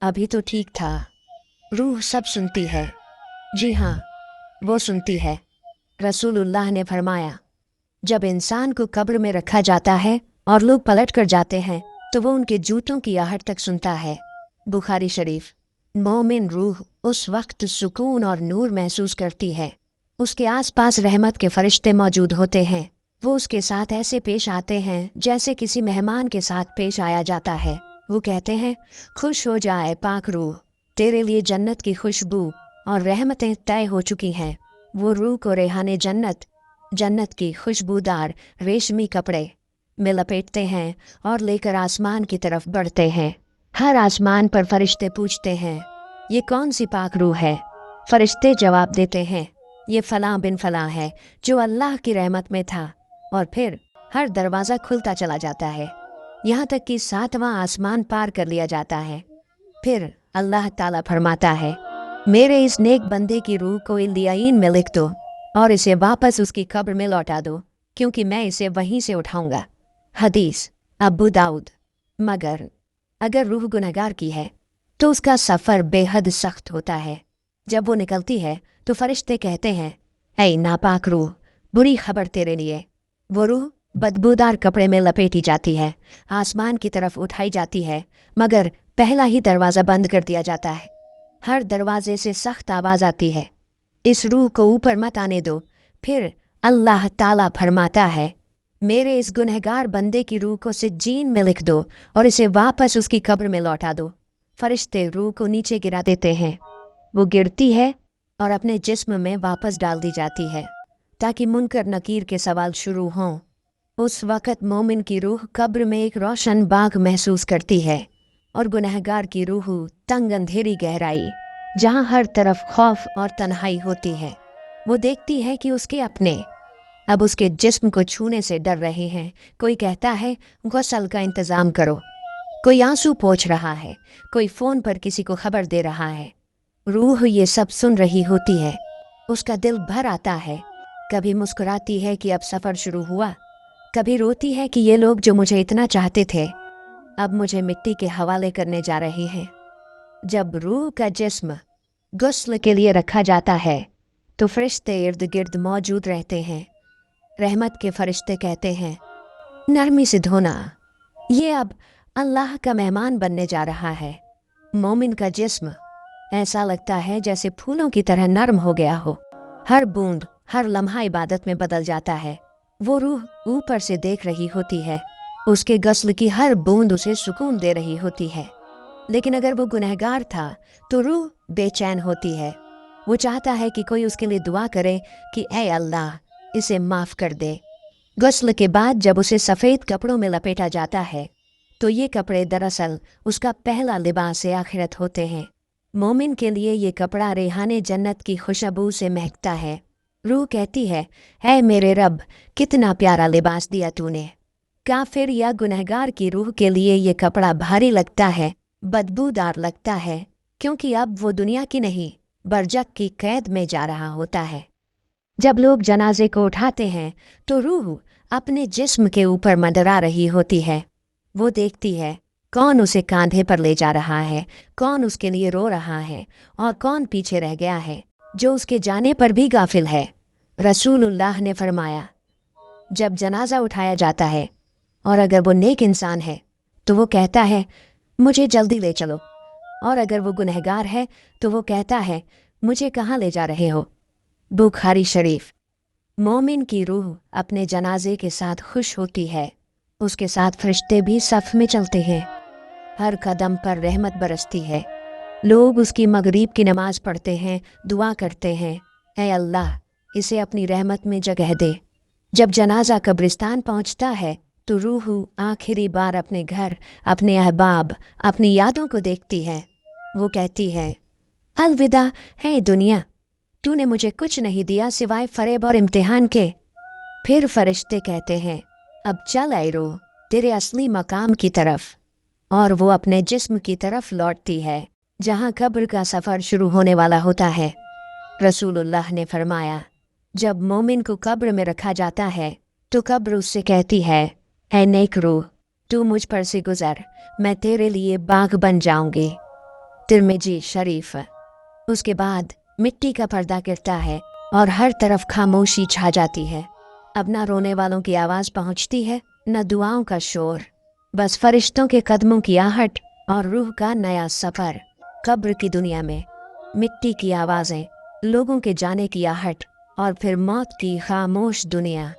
अभी तो ठीक था। रूह सब सुनती है। जी हाँ, वो सुनती है। रसूलुल्लाह ने फरमाया, जब इंसान को कब्र में रखा जाता है और लोग पलट कर जाते हैं तो वो उनके जूतों की आहट तक सुनता है। बुखारी शरीफ। मोमिन रूह उस वक्त सुकून और नूर महसूस करती है। उसके आसपास रहमत के फरिश्ते मौजूद होते हैं। वो उसके साथ ऐसे पेश आते हैं जैसे किसी मेहमान के साथ पेश आया जाता है। वो कहते हैं, खुश हो जाए पाक रूह, तेरे लिए जन्नत की खुशबू और रहमतें तय हो चुकी हैं। वो रूह को रेहाने जन्नत की खुशबूदार रेशमी कपड़े में लपेटते हैं और लेकर आसमान की तरफ बढ़ते हैं। हर आसमान पर फरिश्ते पूछते हैं, ये कौन सी पाक रूह है? फरिश्ते जवाब देते हैं, ये फलां बिन फलां है जो अल्लाह की रहमत में था। और फिर हर दरवाज़ा खुलता चला जाता है, यहाँ तक कि 7वां आसमान पार कर लिया जाता है। फिर अल्लाह ताला फरमाता है, मेरे इस नेक बंदे की रूह को इल्लियाइन में लिख दो और इसे वापस उसकी कब्र में लौटा दो, क्योंकि मैं इसे वहीं से उठाऊंगा। हदीस अबू दाऊद। मगर अगर रूह गुनहगार की है तो उसका सफ़र बेहद सख्त होता है। जब वो निकलती है तो फरिश्ते कहते हैं, ऐ नापाक रूह, बुरी खबर तेरे लिए। वो रूह बदबूदार कपड़े में लपेटी जाती है, आसमान की तरफ उठाई जाती है, मगर पहला ही दरवाज़ा बंद कर दिया जाता है। हर दरवाजे से सख्त आवाज़ आती है, इस रूह को ऊपर मत आने दो। फिर अल्लाह ताला फरमाता है, मेरे इस गुनहगार बंदे की रूह को सिज्जीन में लिख दो और इसे वापस उसकी कब्र में लौटा दो। फरिश्ते रूह को नीचे गिरा देते हैं। वो गिरती है और अपने जिस्म में वापस डाल दी जाती है ताकि मुनकर नकीर के सवाल शुरू हों। उस वक़्त मोमिन की रूह कब्र में एक रोशन बाग महसूस करती है और गुनहगार की रूह तंग अंधेरी गहराई, जहाँ हर तरफ खौफ और तन्हाई होती है। वो देखती है कि उसके अपने अब उसके जिस्म को छूने से डर रहे हैं। कोई कहता है, गुस्ल का इंतज़ाम करो। कोई आंसू पोंछ रहा है, कोई फ़ोन पर किसी को खबर दे रहा है। रूह ये सब सुन रही होती है। उसका दिल भर आता है। कभी मुस्कुराती है कि अब सफ़र शुरू हुआ, कभी रोती है कि ये लोग जो मुझे इतना चाहते थे अब मुझे मिट्टी के हवाले करने जा रहे हैं। जब रूह का जिस्म गुस्ल के लिए रखा जाता है तो फरिश्ते इर्द गिर्द मौजूद रहते हैं। रहमत के फरिश्ते कहते हैं, नरमी से धोना, ये अब अल्लाह का मेहमान बनने जा रहा है। मोमिन का जिस्म ऐसा लगता है जैसे फूलों की तरह नरम हो गया हो। हर बूंद हर लम्हा इबादत में बदल जाता है। वो रूह ऊपर से देख रही होती है, उसके गस्ल की हर बूंद उसे सुकून दे रही होती है। लेकिन अगर वो गुनहगार था तो रूह बेचैन होती है। वो चाहता है कि कोई उसके लिए दुआ करे कि ऐ अल्लाह, इसे माफ़ कर दे। गस्ल के बाद जब उसे सफ़ेद कपड़ों में लपेटा जाता है तो ये कपड़े दरअसल उसका पहला लिबास आखिरत होते हैं। मोमिन के लिए ये कपड़ा रेहाने जन्नत की खुशबू से महकता है। रूह कहती है, ऐ मेरे रब, कितना प्यारा लिबास दिया तूने। काफिर या गुनहगार की रूह के लिए ये कपड़ा भारी लगता है, बदबूदार लगता है, क्योंकि अब वो दुनिया की नहीं बरजक की कैद में जा रहा होता है। जब लोग जनाजे को उठाते हैं तो रूह अपने जिस्म के ऊपर मंडरा रही होती है। वो देखती है कौन उसे कांधे पर ले जा रहा है, कौन उसके लिए रो रहा है और कौन पीछे रह गया है जो उसके जाने पर भी गाफिल है। रसूलुल्लाह ने फरमाया, जब जनाजा उठाया जाता है और अगर वो नेक इंसान है तो वो कहता है, मुझे जल्दी ले चलो, और अगर वो गुनहगार है तो वो कहता है, मुझे कहाँ ले जा रहे हो। बुखारी शरीफ। मोमिन की रूह अपने जनाजे के साथ खुश होती है। उसके साथ फरिश्ते भी सफ में चलते हैं। हर कदम पर रहमत बरसती है। लोग उसकी मगरिब की नमाज पढ़ते हैं, दुआ करते हैं, ऐ अल्लाह, इसे अपनी रहमत में जगह दे। जब जनाजा कब्रिस्तान पहुंचता है तो रूह आखिरी बार अपने घर, अपने अहबाब, अपनी यादों को देखती है। वो कहती है, अलविदा है दुनिया, तूने मुझे कुछ नहीं दिया सिवाय फरेब और इम्तिहान के। फिर फरिश्ते कहते हैं, अब चल ऐ रूह, तेरे असली मकाम की तरफ। और वो अपने जिस्म की तरफ लौटती है जहाँ कब्र का सफ़र शुरू होने वाला होता है। रसूलुल्लाह ने फरमाया, जब मोमिन को कब्र में रखा जाता है तो कब्र उससे कहती है, ऐ नेक रूह, तू मुझ पर से गुजर, मैं तेरे लिए बाग बन जाऊंगी। तिरमिजी शरीफ। उसके बाद मिट्टी का पर्दा गिरता है और हर तरफ खामोशी छा जाती है। अब ना रोने वालों की आवाज़ पहुंचती है, न दुआओं का शोर, बस फरिश्तों के कदमों की आहट और रूह का नया सफ़र। कब्र की दुनिया में मिट्टी की आवाज़ें, लोगों के जाने की आहट और फिर मौत की खामोश दुनिया।